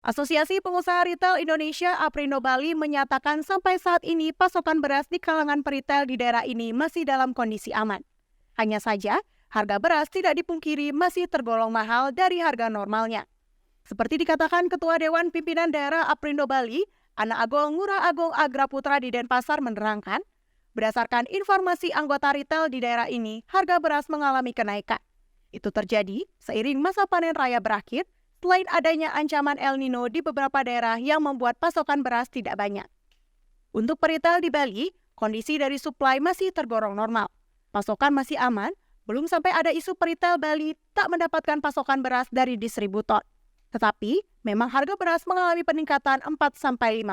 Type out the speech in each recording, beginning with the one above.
Asosiasi Pengusaha Retail Indonesia Aprindo Bali menyatakan sampai saat ini pasokan beras di kalangan peritel di daerah ini masih dalam kondisi aman. Hanya saja, harga beras tidak dipungkiri masih tergolong mahal dari harga normalnya. Seperti dikatakan Ketua Dewan Pimpinan Daerah Aprindo Bali, Ana Agong Ngurah Agung Agraputra di Denpasar menerangkan, berdasarkan informasi anggota retail di daerah ini, harga beras mengalami kenaikan. Itu terjadi seiring masa panen raya berakhir, selain adanya ancaman El Nino di beberapa daerah yang membuat pasokan beras tidak banyak. Untuk peritel di Bali, kondisi dari suplai masih tergolong normal. Pasokan masih aman, belum sampai ada isu peritel Bali tak mendapatkan pasokan beras dari distributor. Tetapi, memang harga beras mengalami peningkatan 4-5%.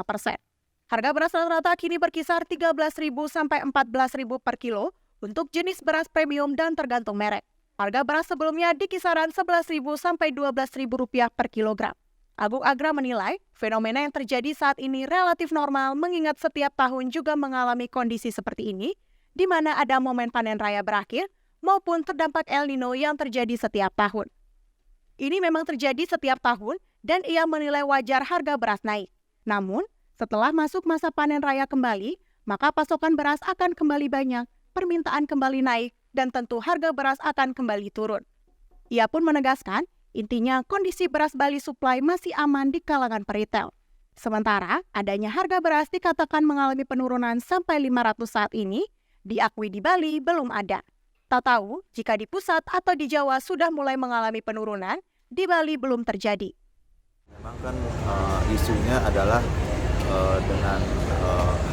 Harga beras rata-rata kini berkisar Rp13.000 sampai Rp14.000 per kilo untuk jenis beras premium dan tergantung merek. Harga beras sebelumnya di kisaran Rp11.000 sampai Rp12.000 per kilogram. Agung Agra menilai, fenomena yang terjadi saat ini relatif normal mengingat setiap tahun juga mengalami kondisi seperti ini, di mana ada momen panen raya berakhir maupun terdampak El Nino yang terjadi setiap tahun. Ini memang terjadi setiap tahun dan ia menilai wajar harga beras naik. Namun, setelah masuk masa panen raya kembali, maka pasokan beras akan kembali banyak, permintaan kembali naik, dan tentu harga beras akan kembali turun. Ia pun menegaskan, intinya kondisi beras Bali supply masih aman di kalangan peritel. Sementara, adanya harga beras dikatakan mengalami penurunan sampai 500 saat ini, diakui di Bali belum ada. Tak tahu jika di pusat atau di Jawa sudah mulai mengalami penurunan, di Bali belum terjadi. Memang kan isunya adalah dengan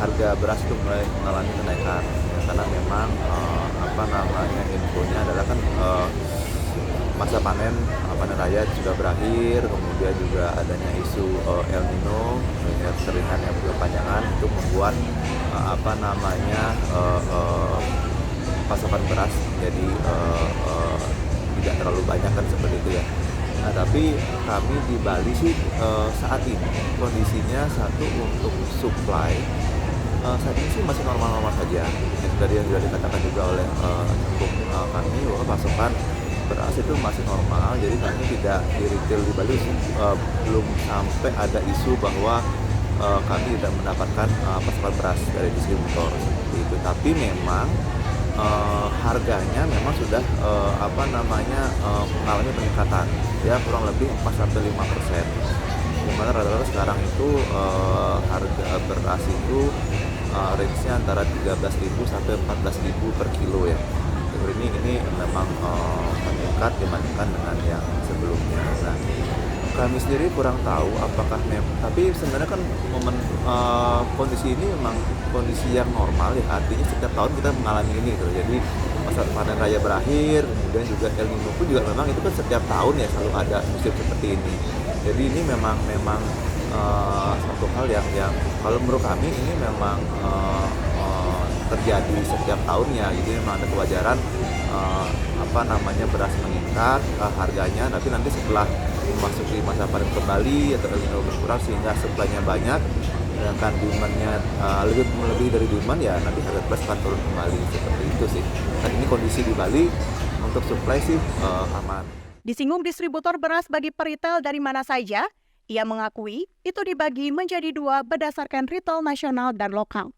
harga beras itu mulai mengalami kenaikan ya, karena memang infonya adalah kan masa panen raya sudah berakhir, kemudian juga adanya isu El Nino kekeringan yang berkepanjangan itu membuat pasokan beras jadi tidak terlalu banyak kan seperti itu ya. Nah, tapi kami di Bali sih saat ini kondisinya satu untuk supply saat ini sih masih normal-normal saja. Yang tadi yang sudah dikatakan juga oleh kami bahwa pasokan beras itu masih normal. Jadi kami tidak di retail di Bali belum sampai ada isu bahwa kami tidak mendapatkan pasokan beras dari distributor seperti itu. Tapi memang harganya memang sudah mengalami peningkatan ya kurang lebih 4-5%. Dimana rata-rata sekarang itu harga beras itu range-nya antara 13.000 sampai 14.000 per kilo ya. Jadi ini memang meningkat dibandingkan dengan yang sebelumnya. Nah, kami sendiri kurang tahu apakah tapi sebenarnya kan kondisi ini memang kondisi yang normal ya, artinya setiap tahun kita mengalami ini gitu. Jadi masa panen raya berakhir, kemudian juga El Nino pun juga memang itu kan setiap tahun ya selalu ada musim seperti ini. Jadi ini memang satu hal yang kalau menurut kami ini memang terjadi setiap tahunnya. Jadi memang ada kewajaran beras meningkat harganya, tapi nanti setelah memasuki masa panen kembali atau El Nino berkurang sehingga supply-nya banyak, sedangkan demand-nya lebih dari demand ya nanti harga beras akan turun kembali seperti itu sih. Dan ini kondisi di Bali untuk supply sih aman. Disinggung distributor beras bagi peritel dari mana saja, ia mengakui itu dibagi menjadi dua berdasarkan retail nasional dan lokal.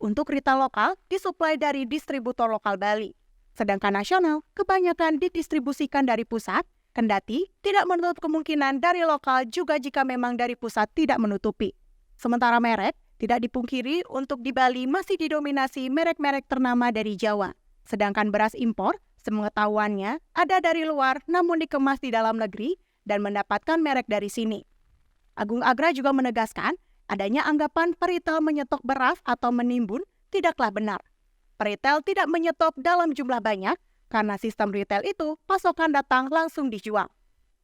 Untuk retail lokal disuplai dari distributor lokal Bali. Sedangkan nasional kebanyakan didistribusikan dari pusat, kendati tidak menutup kemungkinan dari lokal juga jika memang dari pusat tidak menutupi. Sementara merek, tidak dipungkiri untuk di Bali masih didominasi merek-merek ternama dari Jawa. Sedangkan beras impor, sepengetahuannya ada dari luar namun dikemas di dalam negeri dan mendapatkan merek dari sini. Agung Agra juga menegaskan, adanya anggapan peritel menyetop beras atau menimbun tidaklah benar. Peritel tidak menyetop dalam jumlah banyak karena sistem retail itu pasokan datang langsung dijual.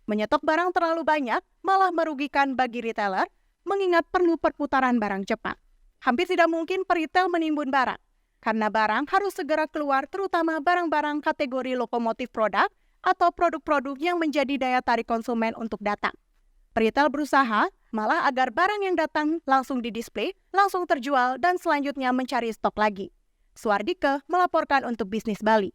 Menyetop barang terlalu banyak malah merugikan bagi retailer mengingat perlu perputaran barang cepat. Hampir tidak mungkin peritel menimbun barang karena barang harus segera keluar terutama barang-barang kategori lokomotif produk atau produk-produk yang menjadi daya tarik konsumen untuk datang. Peritel berusaha malah agar barang yang datang langsung didisplay, langsung terjual, dan selanjutnya mencari stok lagi. Suardike melaporkan untuk Bisnis Bali.